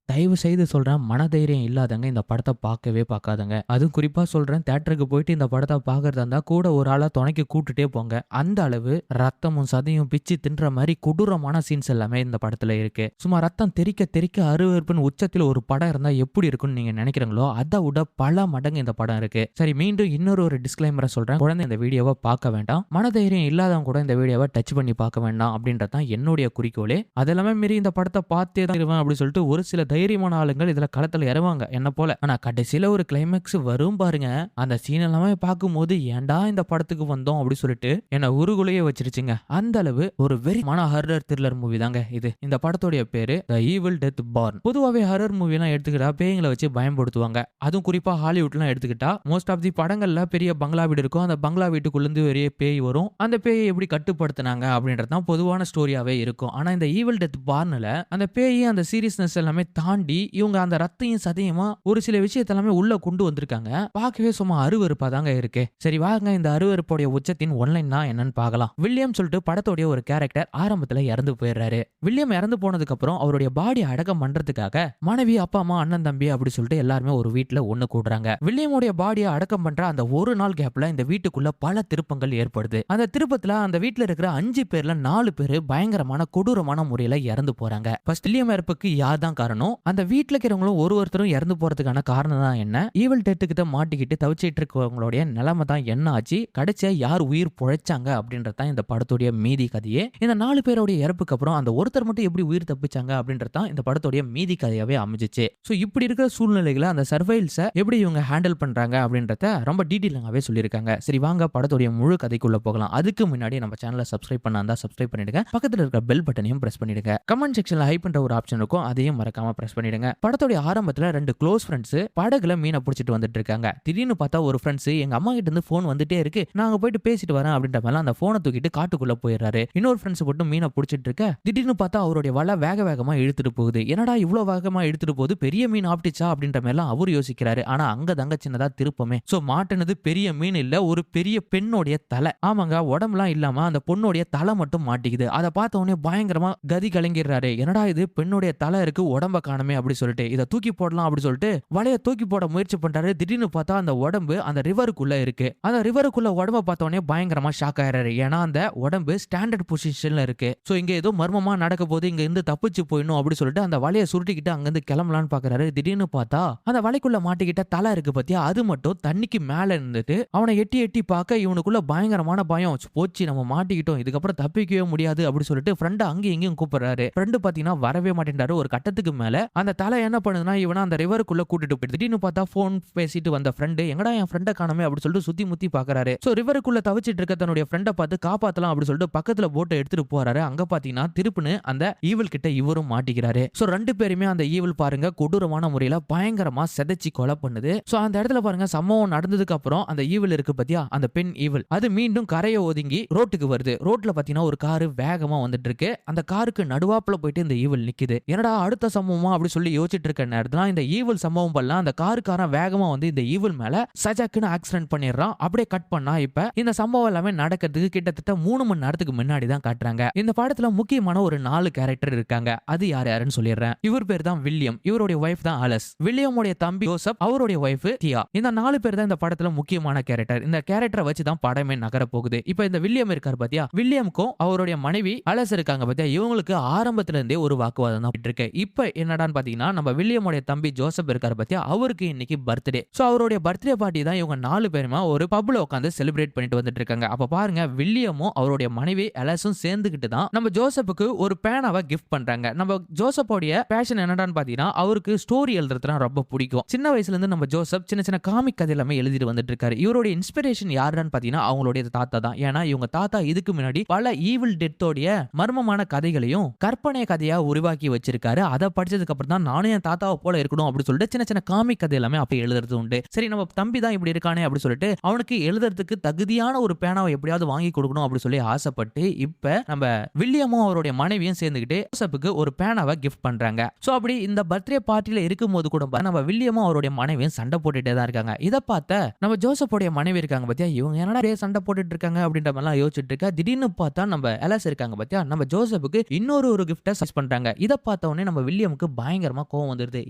தயவு செய்து சொல்றேன், மனதைரியம் இல்லாதவங்க இந்த படத்த பார்க்கவே பார்க்காதங்க. அதுவும் குறிப்பா சொல்றேன், தியேட்டருக்கு போயிட்டு இந்த படத்த பார்க்கறதா இருந்தா கூட ஒரு ஆள துணைக்கு கூட்டுட்டே போங்க. அந்த அளவு ரத்தமும் சதையும் பிச்சு தின்ற மாரி கொடூரமான சீன்ஸ் எல்லாமே இந்த படத்துல இருக்கு. சும்மா ரத்தம் தெறிக்க தெறிக்க அருவருப்புன்னு உச்சத்துல ஒரு படம் இருந்தா எப்படி இருக்கும்னு நீங்க நினைக்கிறீங்களோ, அத விட பல மடங்கு இந்த படம் இருக்கு. சரி, மீண்டும் இன்னொரு ஒரு டிஸ்க்ளைமர சொல்றேன். குழந்தை இந்த வீடியோவ பார்க்க வேண்டாம். மனதைரியம் இல்லாதவங்க கூட இந்த வீடியோவ டச் பண்ணி பார்க்க வேண்டாம் அப்படின்றது தான் என்னுடைய குறிக்கோளே. அதெல்லாமே மீறி இந்த படத்த பார்த்தே தான் இருவேன் அப்படின்னு சொல்லிட்டு ஒரு சில தைரியமான ஆளுங்கள் இதுல களத்துல இறங்குவாங்க என்ன போல. ஆனா கடைசியில ஒரு கிளைமேக்ஸ் வரும் பாருங்க, அந்த சீன் எல்லாமே பார்க்கும்போது ஏன்டா இந்த படத்துக்கு வந்தோம் அப்படி சொல்லிட்டு என்ன உருகுலையே வச்சிருச்சுங்க. அந்த அளவு ஒரு வெரி மன ஹாரர் த்ரில்லர் மூவி தாங்க இது. இந்த படத்தோட பேரு தி ஈவில் டெத் பார்ன். பொதுவாவே ஹாரர் மூவி எல்லாம் எடுத்துக்கிட்டா பேய்களை வச்சு பயன்படுத்துவாங்க. அதுவும் குறிப்பா ஹாலிவுட் எல்லாம் எடுத்துக்கிட்டா மோஸ்ட் ஆஃப் தி படங்கள்ல பெரிய பங்களா வீடு இருக்கும். அந்த பங்களா வீட்டுக்குள்ள இருந்து பெரிய பேய் வரும். அந்த பேயை எப்படி கட்டுப்படுத்தினாங்க அப்படின்றது தான் பொதுவான ஸ்டோரியாவே இருக்கும். ஆனா இந்த ஈவில் டெத் பார்ன்ல அந்த பேய் அந்த சீரியஸ்னஸ் எல்லாமே தாண்டி இவங்க அந்த ரத்தையும் சதையுமா ஒரு சில விஷயத்தெல்லாமே உள்ள கொண்டு வந்திருக்காங்க. பார்க்கவே சும்மா அருவருப்பா தாங்க இருக்கு. சரி வாங்க இந்த அருவருப்போடைய உச்சத்தின் ஒன்லைன் தான் என்னன்னு பார்க்கலாம். வில்லியம் சொல்லிட்டு படத்தோடைய ஒரு கேரக்டர் ஆரம்பத்துல இறந்து போயிடுறாரு. வில்லியம் இறந்து போனதுக்கு அப்புறம் அவருடைய பாடி அடக்கம் பண்றதுக்காக மனைவி, அப்பா, அம்மா, அண்ணன், தம்பி அப்படி சொல்லிட்டு எல்லாருமே ஒரு வீட்டுல ஒண்ணு கூடுறாங்க. வில்லியமுடைய பாடியை அடக்கம் பண்ற அந்த ஒரு நாள் கேப்ல இந்த வீட்டுக்குள்ள பல திருப்பங்கள் ஏற்படுது. அந்த திருப்பத்துல அந்த வீட்டுல இருக்கிற 5 பேர்ல 4 பேரு பயங்கரமான கொடூரமான முறையில இறந்து போறாங்க. ஃபர்ஸ்ட் வில்லியம் இறப்புக்கு யார் தான் காரணம்? அந்த வீட்டுல இருக்கிறவங்களும் ஒருத்தரும் இறந்து போறதுக்கான காரணம் தான் என்ன? ஈவில் டெத் கிட்ட மாட்டிக்கிட்டு தவிச்சிட்டு இருக்கவங்களுடைய நிலைமை தான் என்ன ஆச்சு? கடைசியா யார் உயிர் பொழைச்சாங்க அப்படின்றதான் இந்த படத்துடைய மீதி கதையே. இந்த 4 பேருடைய இறப்புக்கு அப்புறம் அந்த ஒருத்தர் மட்டும் எப்படி உயிர் தப்பிச்சாங்க அப்படின்றதான் இந்த படத்துடைய மீதி கதையாவே அமைஞ்சிச்சு. சோ இப்படி இருக்கிற சூழ்நிலைகளை அந்த சர்வைல்ஸ எப்படி இவங்க ஹேண்டில் பண்றாங்க அப்படின்றத ரொம்ப டீடைலாவே சொல்லியிருக்காங்க. சரி வாங்க படத்துடைய முழு கதைக்குள்ள போகலாம். அதுக்கு முன்னாடி நம்ம சேனலை சப்ஸ்கிரைப் பண்ணாந்தா சப்ஸ்கிரைப் பண்ணிடுங்க. பக்கத்துல இருக்கிற பெல் பட்டனையும் பிரஸ் பண்ணிடுங்க. கமெண்ட் செக்ஷன்ல ஹைப் பண்ற ஒரு ஆப்ஷன் இருக்கும், அதையும் மறக்காம பிரஸ் பண்ணிடுங்க. படத்துடைய ஆரம்பத்துல 2 க்ளோஸ் ஃப்ரெண்ட்ஸ் படகுல மீனை பிடிச்சிட்டு வந்துட்டு இருக்காங்க. திடீர்னு பார்த்தா ஒரு ஃப்ரெண்ட்ஸ் எங்க அம்மா கிட்ட இருந்து போன் வந்துட்டே இருக்கு, நாங்க போயிட்டு பேசிட்டு வரேன் அப்படின்ற மாதிரி அந்த போனை தூக்கிட்டு காட்டுக்குள்ள போயிடுறாரு. இன்னொரு ஃப்ரெண்ட்ஸ் மட்டும் மீனை பிடிச்சிட்டு இருக்க திடீர்னு பார்த்தா அவருடைய வலை வேக வேகமா இழுத்துட்டு போகுது. என்னடா இவ்வளவு வேகமா இழுத்துட்டு போகுது, பெரிய மீன் ஆப்டிச்சா அப்படின்ற மாதிரி எல்லாம் அவர் யோசிக்கிறாரு. ஆனா அங்க தங்க சின்னதா திருப்பமே. சோ மாட்டினது பெரிய மீன் இல்ல, ஒரு பெரிய பெண்ணுடைய தலை. ஆமாங்க, உடம்புலாம் இல்லாம அந்த பொண்ணுடைய தலை மட்டும் மாட்டிக்குது. அதை பார்த்த உடனே பயங்கரமா கதி கலங்கிடுறாரு. என்னடா இது பெண்ணுடைய தலை இருக்கு, உடம்ப காணமே அப்படி சொல்லிட்டு இதை தூக்கி போடலாம் அப்படி சொல்லிட்டு வலைய தூக்கி போட முயற்சி பண்றாரு. திடீர்னு பார்த்தா அந்த உடம்பு அந்த ரிவருக்குள்ள இருக்கு. அந்த ரிவருக்குள்ள உடம்ப பார்த்த உடனே பயங்கரமா ஷாக் ஆயிடுறாரு. ஏன்னா அந்த உடம்பு ஸ்டாண்டர்ட் பொசிஷன்ல இருக்கு. சோ இங்க ஏதோ மர்மமா நடக்க போது, இங்க இருந்து தப்பிச்சு போயிடணும் அப்படி சொல்லிட்டு அந்த வலையை சுருட்டிக்கிட்டு அங்கிருந்து கிளம்பலான்னு பாக்குறாரு. திடீர்னு பார்த்தா அந்த வலைக்குள்ள மாட்டிக்கிட்ட தலை இருக்கு பத்தியா, அது மட்டும் தண்ணிக்கு மேல இருந்துட்டு அவனை எட்டி எட்டி பார்க்க இவனுக்குள்ள பயங்கரமான பயம். போச்சு நம்ம மாட்டிக்கிட்டோம், இதுக்கப்புறம் தப்பிக்கவே முடியாது அப்படி சொல்லிட்டு ஃப்ரெண்ட் அங்கேயும் இங்கேயும் கூப்பிடுறாரு. ஃப்ரெண்டு பாத்தீங்கன்னா வரவே மாட்டேன்றாரு. ஒரு கட்டத்துக்கு மேல அந்த தலை என்ன பண்ணுதுன்னா இவனை அந்த ரிவருக்குள்ள கூட்டிட்டு போயிட்டு திடீர்னு பார்த்தா போன் பேசிட்டு வந்த ஃப்ரெண்டு எங்கடா என் ஃப்ரெண்டை காணமே அப்படி சொல்லிட்டு சுத்தி முத்தி பாக்குறாரு. சோ ரிவருக்குள்ள தவிச்சிட்டு இருக்க தன்னுடைய ஃப்ரெண்டை பார்த்து காப்பாத்தலாம் அப்படி சொல்லிட்டு பக்கத்துல போட்டை எடுத்துட்டு போறாரு. அங்க பாத்தீங்கன்னா திருப்புன்னு அந்த ஈவில் கிட்ட இவரும் மாட்டிக்கிறாரு. சோ 2 பேருமே அந்த ஈவில் பாருங்க கொடூரமான முறையில பயங்கரமா செதைச்சி கொலை பண்ணுது. சோ அந்த இடத்துல பாருங்க சம்பவம் நடந்ததுக்கு அப்புறம் அந்த ஈவில் இருக்கு பத்தியா, அந்த பெண் ஈவில் அது மீண்டும் கரையை ஒதுங்கி ரோட்டுக்கு வருது. ரோட்ல பாத்தீங்கன்னா ஒரு காரு வேகமா வந்துட்டு இருக்கு. அந்த காருக்கு நடுவாப்புல போயிட்டு இந்த ஈவில் நிக்குது. என்னடா அடுத்த சம்பவமா அப்படி சொல்லி யோசிச்சுட்டு இருக்க நேரத்துல இந்த ஈவில் சம்பவம் பண்ணலாம் அந்த காருக்காரன் வேகமா வந்து இந்த ஈவில் மேல சஜாக்குன்னு ஆக்சிடென்ட் பண்ணிடுறான். அப்படியே கட் பண்ணா இப்ப இந்த சம்பவம் எல்லாமே நடக்கிறதுக்கு கிட்டத்தட்ட 3 மணி நேரத்துக்கு முன்னாடி தான் காட்டுறாங்க. இந்த படத்துல முக்கியமான ஒரு 4 கேரக்டர் இருக்காங்க. அது யார் யாருன்னு சொல்லிடுறேன். இவர் பேர் தான் வில்லியம், இவருடைய வைஃப் தான் அலஸ், வில்லியமுடைய தம்பி ஜோசப், அவருடைய வைஃப் தியா. இந்த 4 பேர் தான் இந்த படத்துல முக்கியமான கேரக்டர். இந்த கேரக்டரை வச்சு தான் படமே நகர போகுது. இப்ப இந்த வில்லியம் இருக்காரு பாத்தியா, வில்லியமுக்கும் அவருடைய மனைவி அலஸ் இருக்காங்க பாத்தியா, இவங்களுக்கு ஆரம்பத்துல இருந்தே ஒரு வாக்குவாதம் தான் இருக்கு. இப்ப என்னடான்னு பாத்தீங்கன்னா நம்ம வில்லியமுடைய தம்பி ஜோசப் இருக்காரு பாத்தியா, அவருக்கு இன்னைக்கு பர்த்டே. சோ அவருடைய பர்த்டே பார்ட்டி தான் இவங்க 4 பேருமா ஒரு பப்ல உட்காந்து செலிப்ரேட் பண்ணிட்டு வந்துட்டு இருக்காங்க. அப்ப பாருங்க வில்லியமும் அவருடைய மனைவி அலஸும் சேர்ந்துகிட்டு தான் நம்ம ஜோசப்புக்கு ஒரு பேனாவை கிஃப்ட் பண்றாங்க. நம்ம ஜோசப்போடைய பேஷன் என்னடான்னு பாத்தீங்கன்னா அவருக்கு ஸ்டோரி எழுதுறதுனா ரொம்ப பிடிக்கும். சின்ன வயசுல இருந்து நம்ம ஜோசப் சின்ன சின்ன காமிக் கதை எல்லாமே எழுதிட்டு வந்துட்டு இருக்காரு. இவருடைய இன்ஸ்பிரேஷன் யாருன்னு பாத்தீங்கன்னா அவங்களுடைய தாத்தா தான். ஏன்னா இவங்க தாத்தா இதுக்கு முன்னாடி பல ஈவில் டெத்தோடைய மர்மமான கதைகளையும் கற்பனை கதையா உருவாக்கி வச்சிருக்காரு. அதை படிச்சதுக்கு அப்புறம் தான் நானும் என் தாத்தாவை போல இருக்கணும் அப்படி சொல்லிட்டு சின்ன சின்ன காமிக் கதை எல்லாமே அப்ப எழுதுறது உண்டு. சரி நம்ம தம்பி தான் இப்படி இருக்கானே அப்படி சொல்லிட்டு அவனுக்கு எழுதுறதுக்கு தகுதியான ஒரு பேனாவை எப்படியாவது வாங்கி கொடுக்கணும் அப்படி சொல்லி ஆசைப்பட்டு இப்ப நம்ம வில்லியமும் அவருடைய மனைவியும் சேர்ந்துகிட்டு ஜோசப்புக்கு ஒரு பேனாவை கிஃப்ட் பண்றாங்க. சோ அப்படி இந்த பர்த்டே பார்ட்டில இருக்கும் போது கூட நம்ம வில்லியமும் அவருடைய மனைவியும் சண்டை போட்டுட்டே தான் இருக்காங்க. இதை பார்த்த நம்ம ஜோசப்போடைய மனைவி இருக்காங்க பாத்தியா, இவங்க என்னடா சண்டை போட்டுட்டு இருக்காங்க அப்படின்ற மாதிரி யோசிச்சுட்டு இருக்கா. திடீர்னு பார்த்தா நம்ம எலஸ் இருக்காங்க பாத்தியா, நம்ம ஜோசப்புக்கு இன்னொரு கிஃப்ட சஜஸ்ட் பண்றாங்க. இதை பார்த்த உடனே நம்ம வில்லியமுக்கு பயங்கரமா கோவம் வந்துருது.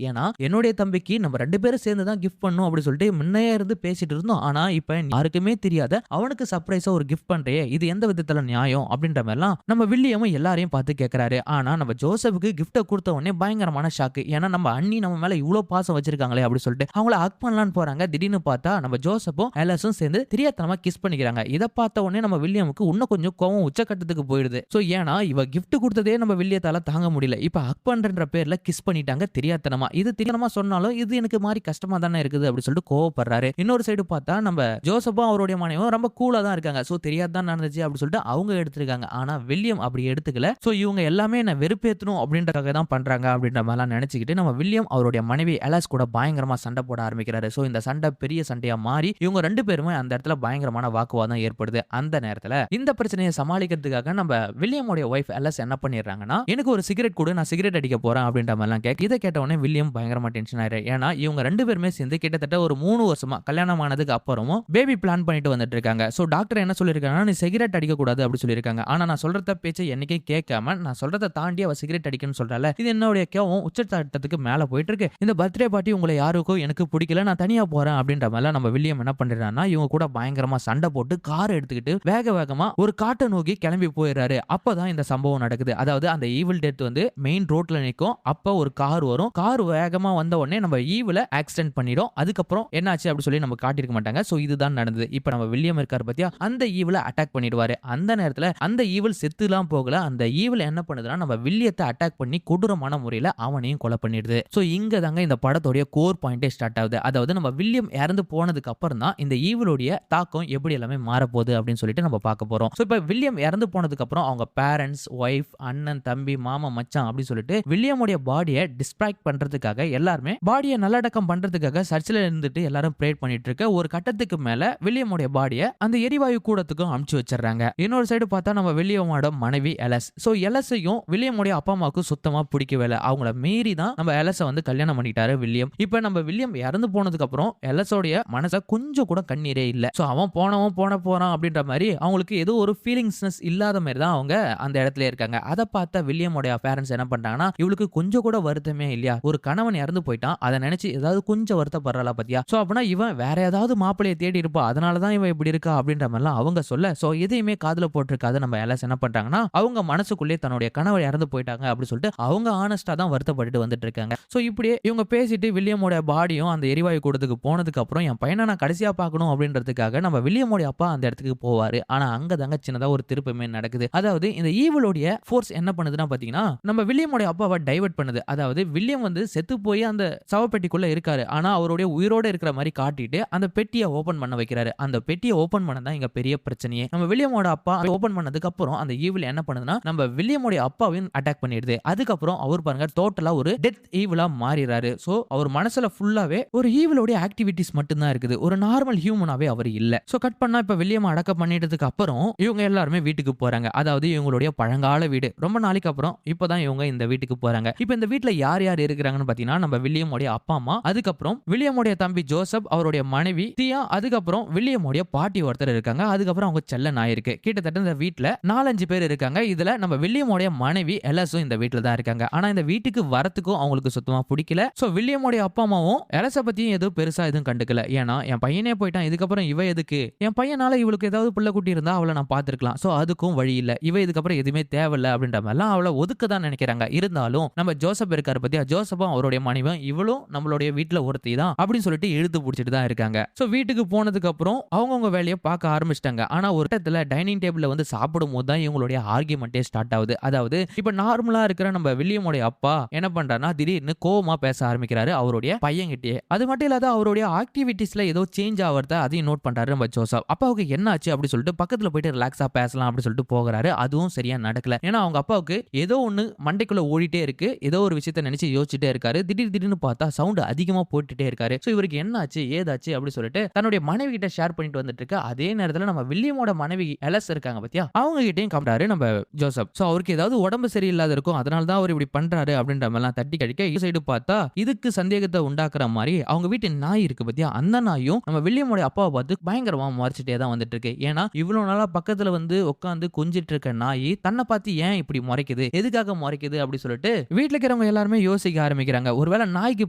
ஏன்னா என்னுடைய தம்பிக்கு நம்ம 2 பேரும் சேர்ந்து தான் கிஃப்ட் பண்ணணும் அப்படி சொல்லிட்டு முன்னையே இருந்து பேசிட்டு இருந்தோம். ஆனா இப்ப யாருக்குமே தெரியாத அவனுக்கு சர்ப்ரைஸா ஒரு கிஃப்ட் பண்றியே, இது எந்த விதத்துல நியாயம் அப்படின்ற மாதிரிலாம் நம்ம வில்லியம் எல்லாரையும் பார்த்து கேட்கறாரு. ஆனா நம்ம ஜோசப்புக்கு கிஃப்ட கொடுத்த உடனே பயங்கரமான ஷாக்கு. ஏன்னா நம்ம அண்ணி நம்ம மேல இவ்வளவு பாசம் வச்சிருக்காங்களே அப்படி சொல்லிட்டு அவங்கள ஹக் பண்ணலான்னு போறாங்க. திடீர்னு பார்த்தா நம்ம ஜோசப்பும் எலஸும் சேர்ந்து தெரியாதனமா கிஸ் பண்ணிக்கிறாங்க. இத பார்த்த உடனே நம்ம வில்லியமுக்கு இன்னும் கொஞ்சம் கோவம் உச்சக்கட்டத்துக்கு போயிடுது. சோ ஏன்னா இவ கிஃப்ட் கொடுத்ததே நம்ம வில்லியத்தால தாங்க முடியல. இப்ப ஹக் பண்றன்ற பேர்ல கிஸ் பண்ணிட்டாங்க தெரியாதனமா. இது தெரியாதனமா சொன்னாலும் இது எனக்கு மாதிரி கஷ்டமா தானே இருக்குது அப்படி சொல்லிட்டு கோவப்படுறாரு. இன்னொரு சைடு பார்த்தா நம்ம ஜோசப்பும் அவருடைய மனைவியும் ரொம்ப கூலா தான் இருக்காங்க. சோ தெரியாதான் நடந்துச்சு அப்படி சொல்லிட்டு அவங்க எடுத்துருக்காங்க. ஆனா வில்லியம் அப்படி எடுத்துக்கல. சோ இவங்க எல்லாமே என்ன வெறுப்பேத்தணும் அப்படின்றதுக்காக தான் பண்றாங்க அப்படின்ற மாதிரிலாம் நினைச்சுக்கிட்டு நம்ம வில்லியம் அவருடைய மனைவி எலஸ் கூட பயங்கரமா சண்டை போட ஆரம்பிக்கிறாரு. சோ இந்த சண்டை பெரிய சண்டையா மாறி இவங்க 2 பேருமே அந்த இடத்துல பயங்கரமான வாக்குவாதம் ஏற்படுது. அந்த நேரத்துல இந்த பிரச்சனையை சமாளிக்கிறதுக்காக நம்ம வில்லியமுடைய ஒய்ஃப் எலஸ் என்ன பண்ணிடுறாங்கன்னா, எனக்கு ஒரு சிகரெட் கொடு, நான் சிகரெட் அடிக்க போறேன் அப்படின்ற மாதிரிலாம் இதை கேட்ட உடனே வில்லியம் பயங்கரமா டென்ஷன் ஆயிரு. ஏன்னா இவங்க 2 பேருமே சேர்ந்து கிட்டத்தட்ட ஒரு 3 வருஷமா கல்யாணம் ஆனதுக்கு அப்புறமும் பேபி பிளான் பண்ணிட்டு வந்துட்டு இருக்காங்க. சோ டாக்டர் என்ன சொல்லிருக்காங்கன்னா, நீ சிகரெட் அடிக்க கூடாது அப்படி சொல்லிருக்காங்க. ஆனா நான் சொல்றத பேச்சை என்னைக்கே கேட்காம நான் சொல்றத தாண்டி அவ சிகரெட் அடிக்கணும்னு சொல்றால, இது என்னுடைய கேவும் உச்சத்தட்டத்துக்கு மேல போயிட்டு இருக்கு. இந்த பர்த்டே பார்ட்டி உங்களை யாருக்கும் எனக்கு பிடிக்கல, நான் தனியா போறேன் அப்படின்ற மாதிரி நம்ம வில்லியம் என்ன பண்றாருன்னா, இவங்க கூட பயங்கரமா சண்டை போட்டு கார் எடுத்துக்கிட்டு வேக வேகமா ஒரு காட்டை நோக்கி கிளம்பி போயிடுறாரு. அப்பதான் இந்த சம்பவம் நடக்குது. அதாவது அந்த ஈவில் டெத் வந்து மெயின் ரோட்ல நிற்கும். அப்ப ஒரு கார் வரும். கார் வேகமா வந்த உடனே நம்ம ஈவில ஆக்சிடென்ட் பண்ணிடும். அதுக்கப்புறம் என்னாச்சு அப்படி சொல்லி நம்ம காட்டிருக்க மாட்டாங்க. சோ இதுதான் நடந்தது. இப்ப நம்ம வில்லியம் இருக்காரு பத்தியா, அந்த ஈவில அட்டாக் பண்ணிடுவாரு. அந்த நேரத்துல அந்த ஈவில் செத்துலாம் போகல. அந்த ஈவில் என்ன பண்ணுதுன்னா, நம்ம வில்லியத்தை அட்டாக் பண்ணி கொடூரமான முறையில அவனையும் கொலை பண்ணிடுது. சோ இங்க தாங்க இந்த படத்தோட கோர் பாயிண்டே ஸ்டார்ட் ஆகுது. அதாவது நம்ம வில்லியம் இறந்து போனதுக்கு அப்புறம் தான் இந்த ஈவிலோடைய தாக்கம் எப்படி எல்லாமே மாறப்போகுது அப்படின்னு சொல்லிட்டு நம்ம பார்க்க போறோம். சோ இப்ப வில்லியம் இறந்து போனதுக்கு அப்புறம் அவங்க பேரண்ட்ஸ், ஒய்ஃப், அண்ணன், தம்பி, மாமா, மச்சான் அப்படி சொல்லிட்டு வில்லியமுடைய பாடியை டிஸ்ட்ராக்ட் பண்றதுக்காக எல்லாருமே பாடியை நல்லடக்கம் பண்றதுக்காக சர்ச்சில் இருந்துட்டு எல்லாரும் ப்ரேயர் பண்ணிட்டு இருக்க ஒரு கட்டத்துக்கு மேல வில்லியமுடைய பாடியை அந்த எரிவாயு கூடத்துக்கும் அனுப்பிச்சு வச்சிடறாங்க. இன்னொரு சைடு பார்த்தா நம்ம வில்லியமோட மனைவி எலஸ். சோ எலஸையும் வில்லியமுடைய அப்பா அம்மாவுக்கு சுத்தமா பிடிக்கவே இல்லை. அவங்கள மீறி தான் நம்ம எலஸை வந்து கல்யாணம் பண்ணிட்டாரு வில்லியம். இப்ப நம்ம வில்லியம் இறந்து போனதுக்கு அப்புறம் எலஸோடைய மனசை கொஞ்சம் கூட கண்ணீரே இல்ல. சோ அவன் போறான் அப்படின்ற மாதிரி அவங்களுக்கு ஏதோ ஒரு ஃபீலிங்ஸ்னஸ் இல்லாத மாதிரி தான் அவங்க அந்த இடத்துல இருக்காங்க. அதை பார்த்த வில்லியமுடைய பேரண்ட்ஸ் என்ன பண்றாங்கன்னா, இவளுக்கு கொஞ்சம் கூட வருத்தமே இல்லையா, ஒரு கணவன் இறந்து போயிட்டான், அதை நினைச்சு ஏதாவது கொஞ்சம் வருத்தப்படுறாளா பத்தியா, சோ அப்படின்னா இவன் வேற ஏதாவது மாப்பிளையை தேடி இருப்பா, அதனாலதான் இவன் இப்படி இருக்கா அப்படின்ற மாதிரிலாம் அவங்க சொல்ல, சோ எதையுமே காதுல போட்டிருக்காது நம்ம எல்லாம் என்ன பண்றாங்கன்னா, அவங்க மனசுக்குள்ளே தன்னுடைய கணவர் இறந்து போயிட்டாங்க அப்படி சொல்லிட்டு அவங்க ஆனஸ்டா தான் வருத்தப்பட்டு வந்துட்டு இருக்காங்க. சோ இப்படியே இவங்க பேசிட்டு வில்லியமோட பாடியும் அந்த எரிவாயு கூடத்துக்கு போனதுக்கு அப்புறம் என் பையனை நான் கடைசியா பார்க்கணும் அப்படின்றதுக்காக நம்ம வில்லியமோட அப்பா அந்த இடத்துக்கு போவாரு. ஆனா அங்க தாங்க சின்னதா ஒரு திருப்பமே நடக்குது. அதாவது இந்த ஈவிலோடைய ஃபோர்ஸ் என்ன பண்ணுதுன்னா பாத்தீங்கன்னா, நம்ம வில்லியமோட அப்பாவை டைவர்ட் பண்ணுது. அதாவது வில்லியம் வந்து செத்து போய் அந்த சவப்பெட்டிக்குள்ள இருக்காரு. ஆனா அவருடைய உயிரோட இருக்கிற மாதிரி காட்டிட்டு அந்த பெட்டியை ஓபன் பண்ண வைக்கிறாரு. அந்த பெட்டியை ஓபன் பண்ணதான் இங்க பெரிய பிரச்சனையே. நம்ம வில்லியமோட அப்பா ஓபன் பண்ணதுக்கு அப்புறம் அந்த ஈவில் என்ன பண்ணுதுன்னா, நம்ம வில்லியமோட அப்பாவையும் அட்டாக் பண்ணிடுது. அதுக்கப்புறம் அவர் பாருங்க டோட்டலா ஒரு டெத் ஈவிலா மாறிறாரு. சோ அவர் மனசுல ஃபுல்லாவே ஒரு ஈவிலோட ஆக்டிவிட்டிஸ் மட்டும் தான் இருக்குது. ஒரு நார்மல் ஹியூமனாவே அவர் இல்ல. சோ கட் பண்ணா இப்ப வில்லியம் அடக்கம் பண்ணிட்டதுக்கு அப்புறம் இவங்க எல்லாருமே வீட்டுக்கு போறாங்க. அதாவது இவங்களுடைய பழங்கால வீடு. ரொம்ப நாளைக்கு அப்புறம் இப்பதான் இவங்க இந்த வீட்டுக்கு போறாங்க. இப்ப இந்த வீட்டுல யார் யார் இருக்கிறாங்கன்னு பாத்தீங்கன்னா, நம்ம வில்லியமுடைய அப்பா அம்மா, அதுக்கப்புறம் வில்லியமுடைய தம்பி ஜோசப், அவருடைய மனைவி தியா, அதுக்கப்புறம் வில்லியமுடைய பாட்டி ஒருத்தர் இருக்காங்க. அதுக்கப்புறம் அவங்க செல்ல நாய் இருக்கு. கிட்டத்தட்ட இந்த வீட்டுல 4-5 பேர் இருக்காங்க. இதுல நம்ம வில்லியமுடைய மனைவி எலஸும் இந்த வீட்டுல தான் இருக்காங்க. ஆனா இந்த வீட்டுக்கு வரத்துக்கும் அவங்களுக்கு சுத்தமா பிடிக்கல. சோ வில்லியமுடைய அப்பா அம்மாவும் எலஸ பத்தியும் எதுவும் பெருசா எதுவும் கண்டுக்கல. ஏன்னா என் பையனே போயிட்டான், இதுக்கப்புறம் இவ எதுக்கு, என் பையனால இவளுக்கு ஏதாவது புள்ள குட்டி இருந்தா அவளை நான் பாத்துருக்கலாம். சோ அதுக்கும் வழி இல்ல, இவ இதுக்கப்புறம் எதுவுமே தேவையில்ல அப்படின்ற மாதிரிலாம் அவளை ஒதுக்க தான் நினைக்கிறாங்க. இருந்தாலும் நம்ம ஜோசப் இருக்காரு பத்தியா, ஜோசப்பும் அவருடைய மனைவியும் இவளும் நம்மளுடைய வீட்டுல ஒருத்தி தான் அப்படின்னு சொல்லிட்டு இழுத்து பிடிச்சிட்டு தான் இருக்காங்க. சோ வீட்டுக்கு போனதுக்கு அப்புறம் அவங்கவுங்க வேலையை பார்க்க ஆரம்பிச்சிட்டாங்க. ஆனா ஒரு இடத்துல டைனிங் டேபிள்ல வந்து சாப்பிடும் போது தான் இவங்களுடைய ஆர்கியூமெண்டே ஸ்டார்ட் ஆகுது. அதாவது இப்ப நார்மலா இருக்கிற நம்ம வில்லியமுடைய அப்பா என்ன பண்றாருன்னா, திடீர்னு கோவமா பேச ஆரம்பிக்கிறாரு அவருடைய பையன்கிட்டயே. அது மட்டும் இல்லாத அவருடைய ஆக்டிவிட்டிஸ்ல ஏதோ சேஞ்ச் ஆகிறத அதையும் நோட் பண்றாரு நம்ம ஜோசப். அப்பாவுக்கு என்ன ஆச்சு அப்படி சொல்லிட்டு பக்கத்துல போயிட்டு ரிலாக்ஸா பேசலாம் அப்படி சொல்லிட்டு போகிறாரு. அதுவும் சரியா நடக்கல. ஏன்னா அவங்க அப்பாவுக்கு ஏதோ ஒண்ணு மண்டைக்குள்ள ஓடிட்டே இருக்கு. ஏதோ ஒரு விஷயத்தை நினைச்சு யோசிச்சுட்டே இருக்காரு. திடீர்னு பார்த்தா சவுண்ட் அதிகமா போட்டுட்டே இருக்காரு. சோ இவருக்கு என்ன ஆச்சு ஏதாச்சு அப்படி சொல்லிட்டு தன்னுடைய மனைவி கிட்ட ஷேர் பண்ணிட்டு வந்துட்டு இருக்கு. அதே நேரத்துல நம்ம வில்லியமோட மனைவி எலஸ் இருக்காங்க பத்தியா, அவங்க கிட்டையும் காமிட்டாரு நம்ம ஜோசப். சோ அவருக்கு ஏதாவது உடம்பு சரியில்லாத இருக்கும், அதனால தான் அவர் இப்படி பண்றாரு அப்படின்ற மாதிரிலாம் தட்டி கழிக்க, இந்த சைடு பார்த்தா இதுக்கு சந்தேகத்தை உண்டாக்குற மாதிரி அவங்க வீட்டு நாய் இருக்கு பத்தியா, அந்த நாயும் நம்ம வில்லியமோட அப்பாவை பார்த்து பயங்கரமா முறைச்சிட்டே தான் வந்துட்டு இருக்கு. ஏன்னா இவ்வளவு நாளா பக்கத்துல வந்து உட்காந்து கொஞ்சிட்டு இருக்க நாய் தன்னை பார்த்து ஏன் இப்படி முறைக்குது, எதுக்காக முறைக்குது அப்படி சொல்லிட்டு வீட்டுல இருக்கிறவங்க இருக்கிறவங்க எல்லாருமே யோசிக்க ஆரம்பிக்கிறாங்க. ஒருவேளை நாய்க்கு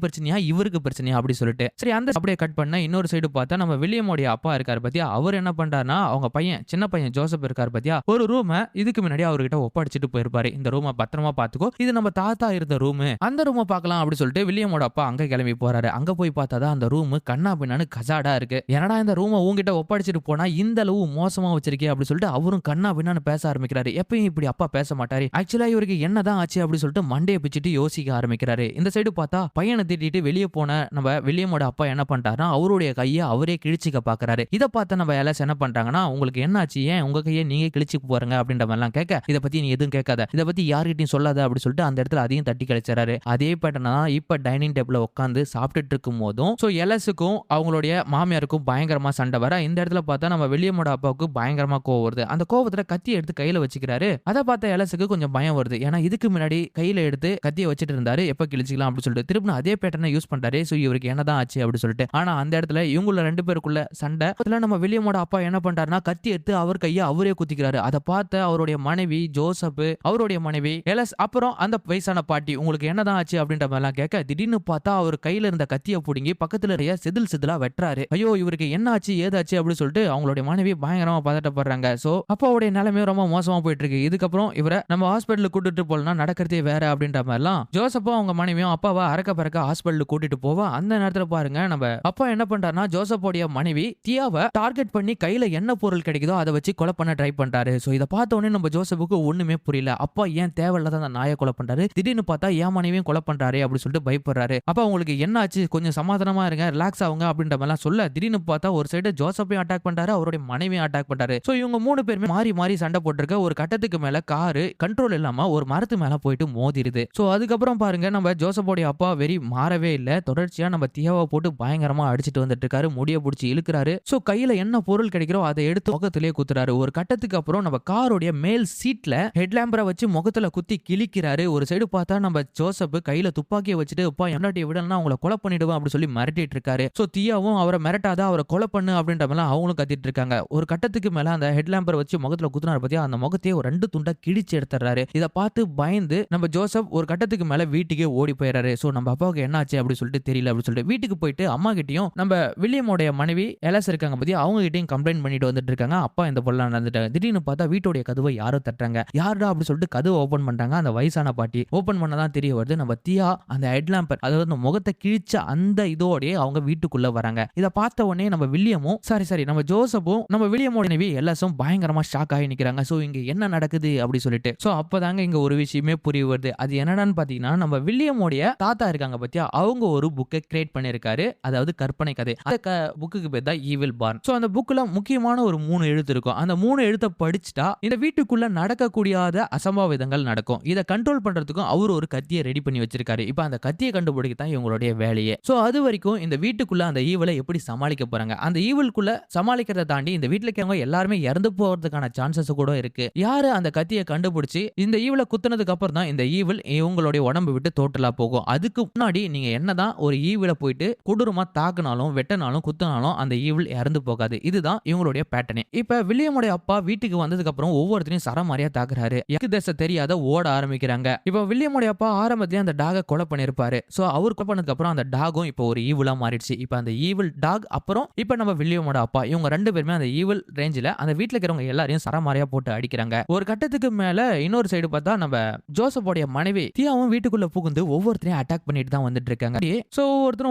பிரச்சனையா இவருக்கு பிரச்சனையா அப்படி சொல்லிட்டு. சரி அந்த அப்படியே கட் பண்ண இன்னொரு சைடு பார்த்தா நம்ம வில்லியமோட அப்பா இருக்காரு பாத்தியா, அவர் என்ன பண்றாருன்னா அவங்க பையன் சின்ன பையன் ஜோசப் இருக்காரு பாத்தியா, ஒரு ரூம இதுக்கு முன்னாடி அவர்கிட்ட ஒப்படைச்சிட்டு போயிருப்பாரு. இந்த ரூம பத்திரமா பாத்துக்கோ, இது நம்ம தாத்தா இருந்த ரூம், அந்த ரூம பார்க்கலாம் அப்படி சொல்லிட்டு வில்லியமோட அப்பா அங்க கிளம்பி போறாரு. அங்க போய் பார்த்தாதான் அந்த ரூம் கண்ணா பின்னான்னு கசாடா இருக்கு. என்னடா இந்த ரூம உங்ககிட்ட ஒப்படைச்சிட்டு போனா இந்த அளவு மோசமா வச்சிருக்கே அப்படி சொல்லிட்டு அவரும் கண்ணா பின்னான்னு பேச ஆரம்பிக்கிறாரு. எப்பயும் இப்படி அப்பா பேச மாட்டாரு. ஆக்சுவலா இவருக்கு என்னதான் ஆச்சு அப்படி சொல்லிட்டு மண்டையை பிச்சுட்டு யோசிக்க ஆரம்பிக்கிறாரு. இந்த சைடு பார்த்தா பையனை திட்டிட்டு வெளியே போன நம்ம வில்லியமோட அப்பா என்ன பண்றாருன்னா அவருடைய கையை அவரே கிழிச்சிக்க பாக்குறாரு. இதை பார்த்து நம்ம எல்லாம் என்ன பண்றாங்கன்னா, உங்களுக்கு என்ன ஆச்சு, ஏன் உங்க கையை நீங்க கிழிச்சு போறங்க அப்படின்ற மாதிரி எல்லாம் கேட்க, இதை பத்தி நீ எதுவும் கேட்காத, இதை பத்தி யார்கிட்டயும் சொல்லாத அப்படி சொல்லிட்டு அந்த இடத்துல அதையும் தட்டி கழிச்சாரு. அதே பேட்டர்னா இப்ப டைனிங் டேபிள்ல உட்காந்து சாப்பிட்டுட்டு இருக்கும் போதும் எலஸுக்கும் அவங்களுடைய மாமியாருக்கும் பயங்கரமா சண்டை வர இந்த இடத்துல பார்த்தா நம்ம வில்லியமோட அப்பாவுக்கு பயங்கரமா கோவம் வருது. அந்த கோவத்துல கத்தியை எடுத்து கையில வச்சுக்கிறாரு. அதை பார்த்த எலஸுக்கு கொஞ்சம் பயம் வருது. ஏன்னா இதுக்கு முன்னாடி கையில எடுத்து கத்தியை வச்சுட்டு இருந்தாரு, எப்ப கிழிச்சிக்கலாம் அப்படி சொல்லிட்டு திரும்ப அதே பேட்டர்னை யூஸ் பண்றாரு. சோ இவருக்கு என்னதான் ஆச்சு அப்படி சொல்லிட்டு. ஆனா அந்த இடத்துல இவங்கள ரெண்டு பேருக்குள்ள சண்டை. நம்ம வில்லியமோட அப்பா என்ன பண்றாருன்னா கத்தி எடுத்து அவர் கையை அவரே குத்திக்கிறாரு. அதை பார்த்த அவருடைய மனைவி ஜோசப், அவருடைய மனைவி எலஸ், அப்புறம் அந்த வயசான பாட்டி உங்களுக்கு என்னதான் ஆச்சு அப்படின்ற மாதிரி எல்லாம் கேட்க, திடீர்னு பார்த்தா அவர் கையில இருந்த கத்தியை புடுங்கி பக்கத்துல இருக்க செதில் செதிலா வெட்டுறாரு. ஐயோ இவருக்கு என்ன ஆச்சு ஏதாச்சு அப்படின்னு சொல்லிட்டு அவங்களுடைய மனைவி பயங்கரமா பதட்டப்படுறாங்க. சோ அப்பாவுடைய நிலைமையும் ரொம்ப மோசமா போயிட்டு இருக்கு. இதுக்கப்புறம் இவரை நம்ம ஹாஸ்பிட்டலுக்கு கூட்டிட்டு போலனா நடக்கிறதே வேற அப்படின்ற மாதிரிலாம் ஜோசப்பும் அவங்க மனைவியும் அப்பாவை அறக்க பறக்க ஹாஸ்பிட்டலுக்கு கூட்டிட்டு போவா. அந்த நேரத்துல பாருங்க நம்ம அப்பா என்ன பண்றாருன்னா ஜோசப்போடைய மனைவி தியாவை டார்கெட் பண்ணி கையில என்ன பொருள் கிடைக்குதோ அதை வச்சு கொலை பண்ண ட்ரை பண்றாரு. சோ இதை பார்த்த உடனே நம்ம ஜோசப்புக்கு ஒண்ணுமே புரியல. அப்பா ஏன் தேவையில்லாத அந்த நாயை கொலை பண்றாரு, திடீர்னு பார்த்தா என் மனைவியும் கொலை பண்றாரு அப்படி சொல்லிட்டு பயப்படுறாரு. அப்பா உங்களுக்கு என்ன ஆச்சு, கொஞ்சம் சமாதானமா இருங்க, ரிலாக்ஸ் ஆகுங்க அப்படின்ற மாதிரி சொல்ல, திடீர்னு பார்த்தா ஒரு சைடு ஜோசப்பையும் அட்டாக் பண்றாரு, அவருடைய மனைவியும் அட்டாக் பண்றாரு. சோ இவங்க மூணு பேருமே மாறி மாறி சண்டை போட்டுருக்க. ஒரு கட்டத்துக்கு மேல காரு கண்ட்ரோல் இல்லாம ஒரு மரத்து மேல போயிட்டு மோதிருது. சோ அதுக்கப்புறம் பாருங்க நம்ம ஜோசப்போடைய அப்பா வெறி மாறவே இல்ல. தொடர்ச்சியா நம்ம தியாவை போட்டு பயங்கரமா அடிச்சிட்டு வந்துட்டு இருக்காரு. முடிய பிடிச்சி இழுக்கிறாரு. சோ கையில என்ன பொருள் கிடைக்கிறோ அதை எடுத்து முகத்திலே குத்துறாரு. ஒரு கட்டத்துக்கு அப்புறம் நம்ம காரோடைய மேல் சீட்ல ஹெட்லாம்பரை வச்சு முகத்துல குத்தி கிழிக்கிறாரு. ஒரு சைடு பார்த்தா நம்ம ஜோசப் கையில துப்பாக்கியை வச்சுட்டு அப்பா என்னாட்டி விடலன்னா அவங்கள கொலை பண்ணிடுவேன் அப்படி சொல்லி மிரட்டிட்டு இருக்காரு. சோ தியாவும் அவரை மிரட்டாத, அவரை கொலை பண்ணு அப்படின்ற மாதிரி அவங்களும் கத்திட்டு இருக்காங்க. ஒரு கட்டத்துக்கு மேல அந்த ஹெட்லாம்பரை வச்சு முகத்துல குத்துனாரு பத்தியா, அந்த முகத்தையே ஒரு ரெண்டு துண்டா கிழிச்சு எடுத்துறாரு. இதை பார்த்து பயந்து நம்ம ஜோசப் ஒரு கட்டத்துக்கு மேல வீட்டுக்கே ஓடி போயிடுறாரு. சோ நம்ம அப்பாவுக்கு என்ன ஆச்சு அப்படி சொல்லிட்டு தெரியல அப்படி சொல்லிட்டு வீட்டுக்கு போயிட்டு அம்மா கிட்டயும் நம்ம வில்லியமோடைய மனைவி எலஸ் இருக்காங்க பத்தி அவங்க கிட்டயும் கம்ப்ளைண்ட் பண்ணிட்டு வந்துட்டு இருக்காங்க. அப்பா இந்த பொருள் நடந்துட்டாங்க. திடீர்னு பார்த்தா வீட்டுடைய கதவை யாரோ தட்டுறாங்க. யாருடா அப்படி சொல்லிட்டு கதவை ஓபன் பண்றாங்க. அந்த வயசான பாட்டி. ஓபன் பண்ணதான் தெரிய வருது நம்ம தியா அந்த ஹெட்லாம்பர், அதாவது அந்த முகத்தை கிழிச்ச அந்த இதோடய அவங்க வீட்டுக்குள்ள வராங்க. இதை பார்த்த உடனே நம்ம வில்லியமும் சரி நம்ம ஜோசப்பும் நம்ம வில்லியமோட மனைவி எலஸும் பயங்கரமா ஷாக் ஆகி நிக்கிறாங்க. சோ இங்க என்ன நடக்குது அப்படி சொல்லிட்டு. சோ அப்பதாங்க இங்க ஒரு விஷயமே புரிய வருது. அது என்னடான்னு பாத்தீங்கன்னா நம்ம வில்லியமோடைய தாத்தா இருக்காங்க பத்தியா, அவங்க ஒரு புக்கை கிரியேட் பண்ணிருக்காரு. அதாவது கற்பனை கதை. அந்த புக்குக்கு பேர் தான் ஈவில் பார்ன். சோ அந்த புக்ல முக்கியமான ஒரு 3 எழுத்து இருக்கும். அந்த 3 எழுத்தை படிச்சுட்டா இந்த வீட்டுக்குள்ள நடக்கக்கூடியாத அசம்பாவிதங்கள் நடக்கும். இதை கண்ட்ரோல் பண்றதுக்கும் அவர் ஒரு கத்தியை ரெடி பண்ணி வச்சிருக்காரு. இப்ப அந்த கத்தியை கண்டுபிடிக்கத்தான் இவங்களுடைய வேலையே. சோ அது வரைக்கும் இந்த வீட்டுக்குள்ள அந்த ஈவலை எப்படி சமாளிக்க போறாங்க, அந்த ஈவலுக்குள்ள சமாளிக்கிறத தாண்டி இந்த வீட்டுல இருக்கவங்க எல்லாருமே இறந்து போறதுக்கான சான்சஸ் கூட இருக்கு. யாரு அந்த கத்தியை கண்டுபிடிச்சு இந்த ஈவலை குத்துனதுக்கு அப்புறம் தான் இந்த ஈவில் இவங்களுடைய உடம்பு விட்டு டோட்டலா போகும். அதுக்கு முன்னாடி நீங்க என்னதான் ஒரு ஈவில போயிட்டு கொடூரமா தாக்குனாலும் வெட்டனாலும் குத்துனாலும் அந்த ஈவில் இறந்து போகாது. இதுதான் இவங்களுடைய பேட்டர்னே. இப்ப வில்லியமுடைய அப்பா வீட்டுக்கு வந்ததுக்கு அப்புறம் ஒவ்வொருத்தரையும் சரமாரியா தாக்குறாரு. எக்கு தேச தெரியாத ஓட ஆரம்பிக்கிறாங்க. இப்ப வில்லியமுடைய அப்பா ஆரம்பத்திலே அந்த டாக கொலை பண்ணிருப்பாரு. சோ அவர் கொலை பண்ணதுக்கு அப்புறம் அந்த டாகும் இப்ப ஒரு ஈவிலா மாறிடுச்சு. இப்ப அந்த ஈவில் டாக் அப்புறம் இப்ப நம்ம வில்லியமோட அப்பா இவங்க ரெண்டு பேருமே அந்த ஈவில் ரேஞ்சில அந்த வீட்டுல இருக்கிறவங்க எல்லாரையும் சரமாரியா போட்டு அடிக்கிறாங்க. ஒரு கட்டத்துக்கு மேல இன்னொரு சைடு பார்த்தா நம்ம ஜோசப்போடைய மனைவி தியாவும் வீட்டுக்குள்ள புகுந்து ஒவ்வொருத்தரையும் அட்டாக் பண்ணிட்டு தான் வந்துட்டு இருக்காங்க. சோ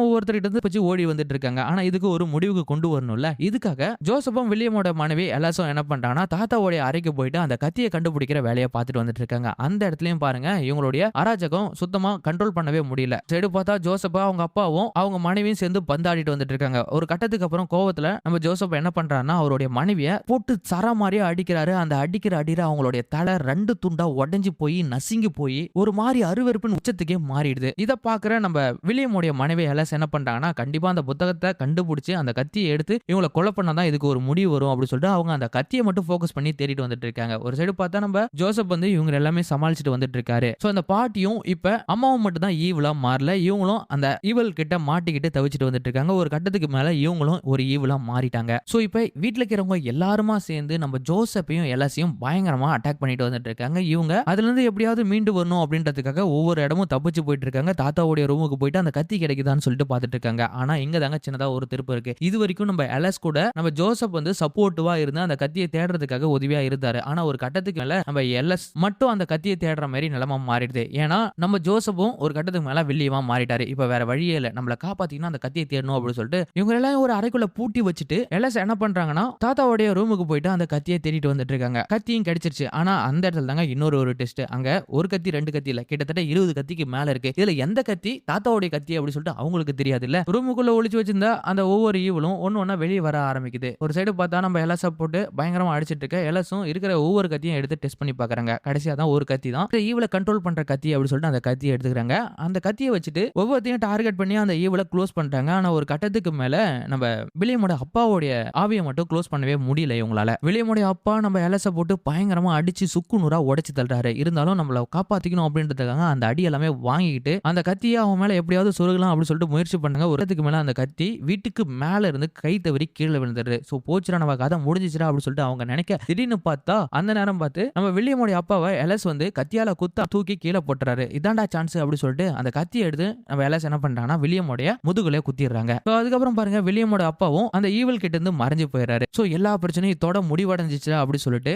ஒவ்வொருத்தர்கிட்ட இருந்து பச்சி ஓடி வந்துட்டு இருக்காங்க. ஆனா இதுக்கு ஒரு முடிவுக்கு கொண்டு வரணும்ல. இதுக்காக ஜோசப்பும் வில்லியமோட மனைவி எலாசும் என்ன பண்றாங்கன்னா தாத்தாவோட அறைக்கு போயிட்டு அந்த கத்தியை கண்டுபிடிக்கிற வேலையை பார்த்துட்டு வந்துட்டு இருக்காங்க. அந்த இடத்துலயும் பாருங்க இவங்களுடைய அராஜகம் சுத்தமா கண்ட்ரோல் பண்ணவே முடியல. சைடு பார்த்தா ஜோசப்பா அவங்க அப்பாவும் அவங்க மனைவியும் சேர்ந்து பந்தாடிட்டு வந்துட்டு இருக்காங்க. ஒரு கட்டத்துக்கு அப்புறம் கோவத்துல நம்ம ஜோசப் என்ன பண்றாருன்னா அவருடைய மனைவியை போட்டு சரமாரியா அடிக்கிறாரு. அந்த அடிக்கிற அடியில அவங்களுடைய தலை 2 துண்டா உடைஞ்சு போய் நசுங்கி போய் ஒரு மாதிரி அருவருப்பின் உச்சத்துக்கே மாறிடுது. இதை பாக்குற நம்ம வில்லியமுடைய மனைவி எல்லாம் என்ன பண்றாங்கன்னா கண்டிப்பா அந்த புத்தகத்தை கண்டுபிடிச்சு அந்த கத்தியை எடுத்து இவங்களை கொலை பண்ணாதான் இதுக்கு ஒரு முடிவு வரும் அப்படின்னு சொல்லிட்டு அவங்க அந்த கத்தியை மட்டும் போக்கஸ் பண்ணி தேடிட்டு வந்துட்டு இருக்காங்க. ஒரு சைடு பார்த்தா நம்ம ஜோசப் வந்து இவங்க எல்லாமே சமாளிச்சுட்டு வந்துட்டு இருக்காரு. சோ அந்த பாட்டியும் இப்ப அம்மாவும் மட்டும் தான் ஈவிலா மாறல, இவங்களும் அந்த ஈவல் கிட்ட மாட்டிக்கிட்டு தவிச்சிட்டு வந்துட்டு இருக்காங்க. ஒரு கட்டத்துக்கு மேல இவங்களும் ஒரு ஈவிலா மாறிட்டாங்க. சோ இப்ப வீட்டுல இருக்கிறவங்க எல்லாருமா சேர்ந்து நம்ம ஜோசப்பையும் எல்லாத்தையும் பயங்கரமா அட்டாக் பண்ணிட்டு வந்துட்டு இருக்காங்க. இவங்க அதுல இருந்து எப்படியாவது மீண்டு வரணும் அப்படின்றதுக்காக ஒவ்வொரு இடமும் தப்பிச்சு போயிட்டு இருக்காங்க. தாத்தாவுடைய ரூமுக்கு போயிட்டு அந்த கத்தி கிடைக்குதான்னு சொல்லிட்டு பார்த்துட்டு இருக்காங்க. ஆனா இங்க தாங்க சின்னதா ஒரு திருப்பு இருக்கு. இதுவரைக்கும் நம்ம எலஸ் கூட நம்ம ஜோசப் வந்து சப்போர்ட்டிவா இருந்து அந்த கத்தியை தேடுறதுக்காக உதவியா இருந்தாரு. ஆனா ஒரு கட்டத்துக்கு மேல நம்ம எல்எஸ் மட்டும் அந்த கத்தியை தேடுற மாதிரி நிலைமை மாறிடுது. ஏன்னா நம்ம ஜோசப்பும் ஒரு கட்டத்துக்கு மேல வில்லியமா மாறிட்டாரு. இப்ப வேற வழியே இல்ல. நம்மள காப்பாத்தினா அந்த கத்தியை தேடணும் அப்படின்னு சொல்லிட்டு இவங்க எல்லாம் ஒரு அறைக்குள்ள பூட்டி வச்சுட்டு எல்எஸ் என்ன பண்றாங்கன்னா தாத்தாவுடைய ரூமுக்கு போயிட்டு அந்த கத்தியை தேடிட்டு வந்துட்டு இருக்காங்க. கத்தியும் கிடைச்சிருச்சு. ஆனா அந்த இடத்துல தாங்க இன்னொரு டெஸ்ட். அங்க ஒரு கத்தி 2 கத்தி இல்ல, கிட்டத்தட்ட 20 கத்திக்கு மேல இருக்கு. இதுல எந்த கத்தி தாத்தாவுடைய கத்தி அப்படி சொல்லிட்டு அவங்களுக்கு தெரியாது இல்ல. ரூமுக்குள்ள ஒளிச்சு வச்சிருந்தா அந்த ஒவ்வொரு ஈவலும் ஒண்ணு வெளியே வர ஆரம்பிக்குது. ஒரு சைடு பார்த்தா நம்ம எலஸ போட்டு பயங்கரமா அடிச்சிட்டு இருக்க எலஸும் இருக்கிற ஒவ்வொரு கத்தியும் எடுத்து டெஸ்ட் பண்ணி பாக்குறாங்க. கடைசியா தான் ஒரு கத்தி தான் ஈவல கண்ட்ரோல் பண்ற கத்தி அப்படி சொல்லிட்டு அந்த கத்தியை எடுத்துக்கிறாங்க. அந்த கத்தியை வச்சுட்டு ஒவ்வொருத்தையும் டார்கெட் பண்ணி அந்த ஈவல க்ளோஸ் பண்றாங்க. ஆனா ஒரு கட்டத்துக்கு மேல நம்ம வில்லியமோட அப்பாவுடைய ஆவியை மட்டும் க்ளோஸ் பண்ணவே முடியல இவங்களால. வில்லியமோட அப்பா நம்ம எலஸ போட்டு பயங்கரமா அடிச்சு சுக்கு நூறா உடைச்சு தள்ளுறாரு. இருந்தாலும் நம்மள காப்பாத்திக்கணும் அப்படின்றதுக்காக அந்த அடி எல்லாமே வாங்கிக்கிட்டு அந்த கத்தியை அவன் மேல எப்படியாவது சொருகலாம் அப்படின்னு சொல்லிட்டு முயற்சி பண்ணாங்க. ஒரு இடத்துக்கு மேல அந்த கத்தி வீட்டுக்கு மேல இருந்து கை தவறி கீழே விழுந்துருது. சோ போச்சுடா நம்ம கதை முடிஞ்சிச்சுடா அப்படின்னு சொல்லிட்டு அவங்க நினைக்க திடீர்னு பார்த்தா அந்த நேரம் பார்த்து நம்ம வில்லியமோட அப்பாவை எலஸ் வந்து கத்தியால குத்தா தூக்கி கீழே போட்டுறாரு. இதான்டா சான்ஸ் அப்படி சொல்லிட்டு அந்த கத்தியை எடுத்து நம்ம எலஸ் என்ன பண்றாங்கன்னா வில்லியமோட முதுகுல குத்திடுறாங்க. அதுக்கப்புறம் பாருங்க வில்லியமோட அப்பாவும் அந்த ஈவில் கிட்ட இருந்து மறைஞ்சு போயிடுறாரு. சோ எல்லா பிரச்சனையும் இதோட முடிவடைஞ்சிச்சு அப்படி சொல்லிட்டு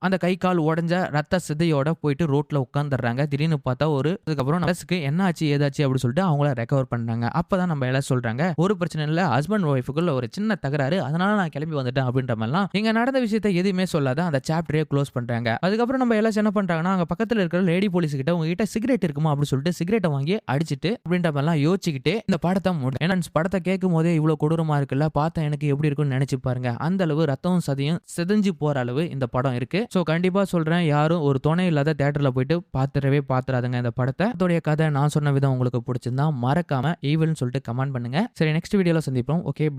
அந்த கை கால் உடைஞ்ச ரத்த சிதையோட போயிட்டு ரோட்ல உட்கார்ந்துடுறாங்க. திடீர்னு பார்த்தா அதுக்கப்புறம் எலஸுக்கு என்ன ஆச்சு ஏதாச்சு அப்படி சொல்லிட்டு அவங்கள ரெக்கவர் பண்றாங்க. அப்பதான் நம்ம எலஸ் சொல்றாங்க ஒரு பிரச்சனை இல்ல, ஹஸ்பண்ட் ஒய்ஃபுக்குள்ள ஒரு சின்ன தகராறு, அதனால நான் கிளம்பி வந்துட்டேன் அப்படின்ற மாதிரிலாம் இங்க நடந்த விஷயத்தை எதுவுமே சொல்லாத அந்த சாப்டரே க்ளோஸ் பண்றாங்க. அதுக்கப்புறம் நம்ம எல்லாம் என்ன பண்றாங்கன்னா அங்க பக்கத்துல இருக்கிற லேடி போலீஸ் கிட்ட உங்ககிட்ட சிகரெட் இருக்குமா அப்படி சொல்லிட்டு சிகரெட்டை வாங்கி அடிச்சிட்டு அப்படின்ற மாதிரிலாம் யோசிச்சுக்கிட்டு இந்த படத்தை ஏன்னா படத்தை கேட்கும் போதே இவ்வளவு கொடூரமா இருக்குல்ல, பார்த்தா எனக்கு எப்படி இருக்கும்னு நினைச்சு பாருங்க. அந்த அளவு ரத்தமும் சதையும் செதஞ்சு போற அளவு இந்த படம் இருக்கு. சோ கண்டிப்பா சொல்றேன், யாரும் ஒரு துணை இல்லாத தியேட்டர்ல போயிட்டு பாத்துறாதுங்க இந்த படத்தை. அதோடைய கதை நான் சொன்ன விதம் உங்களுக்கு பிடிச்சிருந்தா மறக்காம ஈவில்னு சொல்லிட்டு கமெண்ட் பண்ணுங்க. சரி, நெக்ஸ்ட் வீடியோல சந்திப்போம். ஓகே.